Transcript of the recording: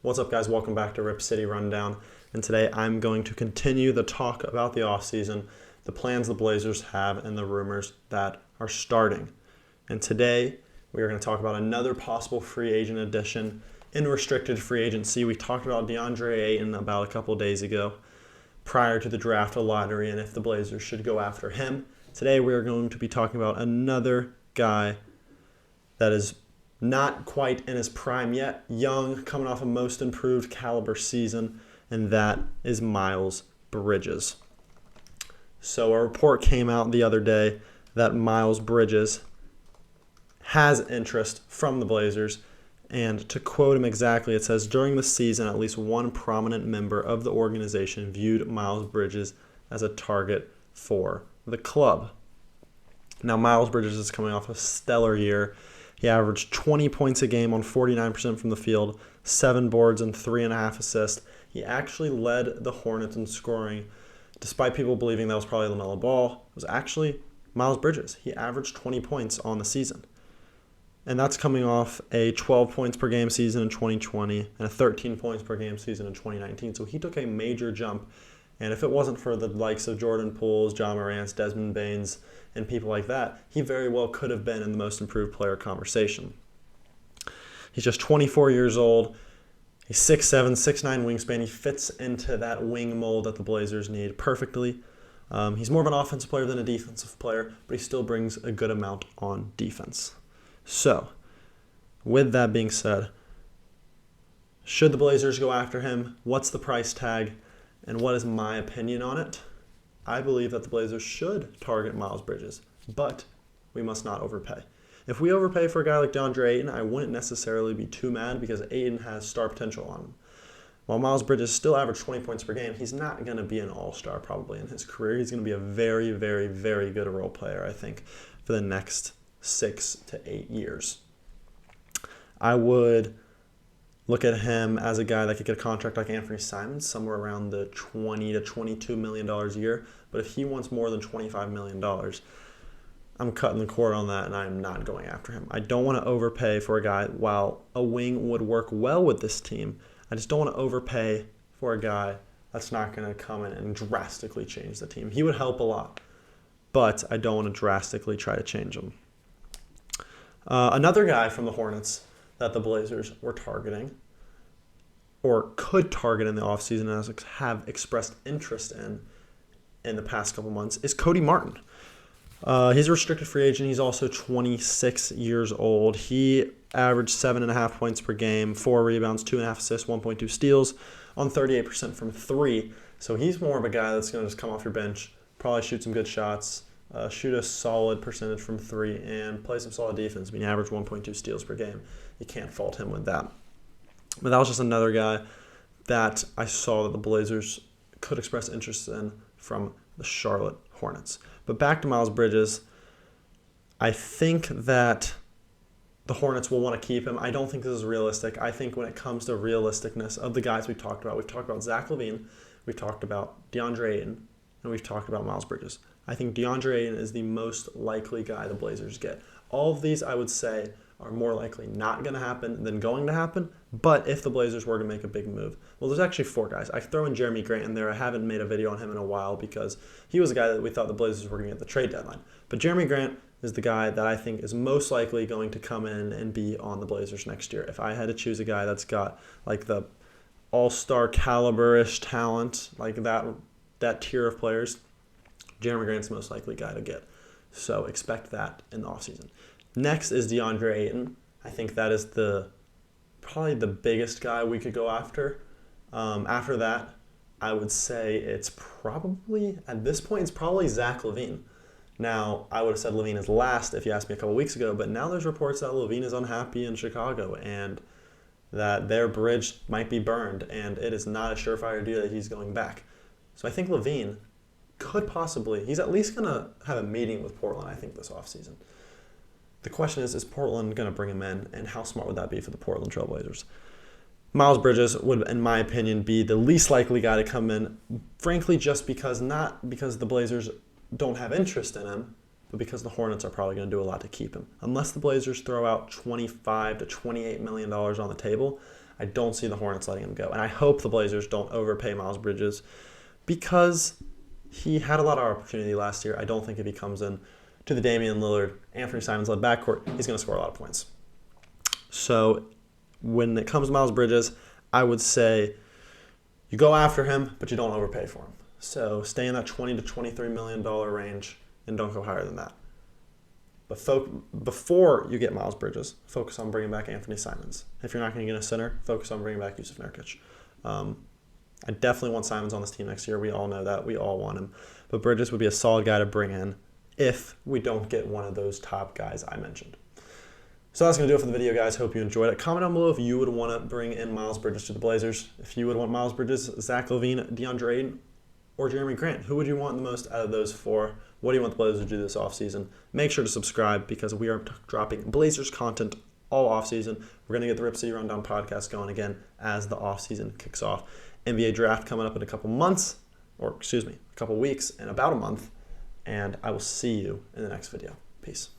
What's up, guys? Welcome back to Rip City Rundown. And today I'm going to continue the talk about the offseason, the plans the Blazers have, and the rumors that are starting. And today we are going to talk about another possible free agent addition in restricted free agency. We talked about Deandre Hayden about a couple days ago prior to the draft lottery and if the Blazers should go after him. Today we are going to be talking about another guy that is not quite in his prime yet, young, coming off a most improved caliber season, and that is Miles Bridges. So a report came out the other day that Miles Bridges has interest from the Blazers, and to quote him exactly, it says, during the season, at least one prominent member of the organization viewed Miles Bridges as a target for the club. Now, Miles Bridges is coming off a stellar year. He averaged 20 points a game on 49% from the field, 7 boards and 3.5 assists. He actually led the Hornets in scoring, despite people believing that was probably LaMelo Ball. It was actually Miles Bridges. He averaged 20 points on the season. And that's coming off a 12 points per game season in 2020 and a 13 points per game season in 2019. So he took a major jump. And if it wasn't for the likes of Jordan Poole's, John Morant's, Desmond Bane's, and people like that, he very well could have been in the most improved player conversation. He's just 24 years old. He's 6'7", 6'9" wingspan. He fits into that wing mold that the Blazers need perfectly. He's more of an offensive player than a defensive player, but he still brings a good amount on defense. So, with that being said, should the Blazers go after him? What's the price tag? And what is my opinion on it? I believe that the Blazers should target Miles Bridges, but we must not overpay. If we overpay for a guy like Deandre Hayden, I wouldn't necessarily be too mad because Hayden has star potential on him. While Miles Bridges still averaged 20 points per game, he's not going to be an all-star probably in his career. He's going to be a very, very, very good role player, I think, for the next 6 to 8 years. I would look at him as a guy that could get a contract like Anthony Simons, somewhere around the $20 to $22 million a year. But if he wants more than $25 million, I'm cutting the cord on that, and I'm not going after him. I don't want to overpay for a guy. While a wing would work well with this team, I just don't want to overpay for a guy that's not going to come in and drastically change the team. He would help a lot, but I don't want to drastically try to change him. Another guy from the Hornets that the Blazers were targeting or could target in the offseason and have expressed interest in the past couple months is Cody Martin. He's a restricted free agent. He's also 26 years old. He averaged 7.5 points per game, 4 rebounds, 2.5 assists, 1.2 steals on 38% from 3. So he's more of a guy that's going to just come off your bench, probably shoot some good shots, shoot a solid percentage from 3, and play some solid defense. I mean, he averaged 1.2 steals per game. You can't fault him with that. But that was just another guy that I saw that the Blazers could express interest in from the Charlotte Hornets. But back to Miles Bridges, I think that the Hornets will want to keep him. I don't think this is realistic. I think when it comes to realisticness of the guys we've talked about Zach LaVine, we've talked about Deandre Hayden, and we've talked about Miles Bridges. I think Deandre Hayden is the most likely guy the Blazers get. All of these, I would say, are more likely not going to happen than going to happen. But if the Blazers were to make a big move, well, there's actually 4 guys. I throw in Jeremy Grant in there. I haven't made a video on him in a while because he was a guy that we thought the Blazers were going to get the trade deadline. But Jeremy Grant is the guy that I think is most likely going to come in and be on the Blazers next year. If I had to choose a guy that's got like the all-star caliber-ish talent, like that tier of players, Jeremy Grant's the most likely guy to get. So expect that in the offseason. Next is Deandre Hayden. I think that is probably the biggest guy we could go after. After that, I would say it's probably, at this point, it's probably Zach LaVine. Now, I would have said LaVine is last if you asked me a couple weeks ago, but now there's reports that LaVine is unhappy in Chicago and that their bridge might be burned, and it is not a surefire deal that he's going back. So I think LaVine could possibly, he's at least going to have a meeting with Portland, I think, this offseason. The question is Portland going to bring him in, and how smart would that be for the Portland Trail Blazers? Miles Bridges would, in my opinion, be the least likely guy to come in, frankly, just because, not because the Blazers don't have interest in him, but because the Hornets are probably going to do a lot to keep him. Unless the Blazers throw out $25 to $28 million on the table, I don't see the Hornets letting him go. And I hope the Blazers don't overpay Miles Bridges because he had a lot of opportunity last year. I don't think if he comes in to the Damian Lillard, Anthony Simons-led backcourt, he's going to score a lot of points. So when it comes to Miles Bridges, I would say you go after him, but you don't overpay for him. So stay in that $20 to $23 million range and don't go higher than that. But before you get Miles Bridges, focus on bringing back Anthony Simons. If you're not going to get a center, focus on bringing back Jusuf Nurkic. I definitely want Simons on this team next year. We all know that. We all want him. But Bridges would be a solid guy to bring in if we don't get one of those top guys I mentioned. So that's going to do it for the video, guys. Hope you enjoyed it. Comment down below if you would want to bring in Miles Bridges to the Blazers. If you would want Miles Bridges, Zach LaVine, Deandre Hayden, or Jeremy Grant. Who would you want the most out of those four? What do you want the Blazers to do this offseason? Make sure to subscribe because we are dropping Blazers content all offseason. We're going to get the Rip City Rundown podcast going again as the offseason kicks off. NBA draft coming up in a couple weeks, in about a month. And I will see you in the next video. Peace.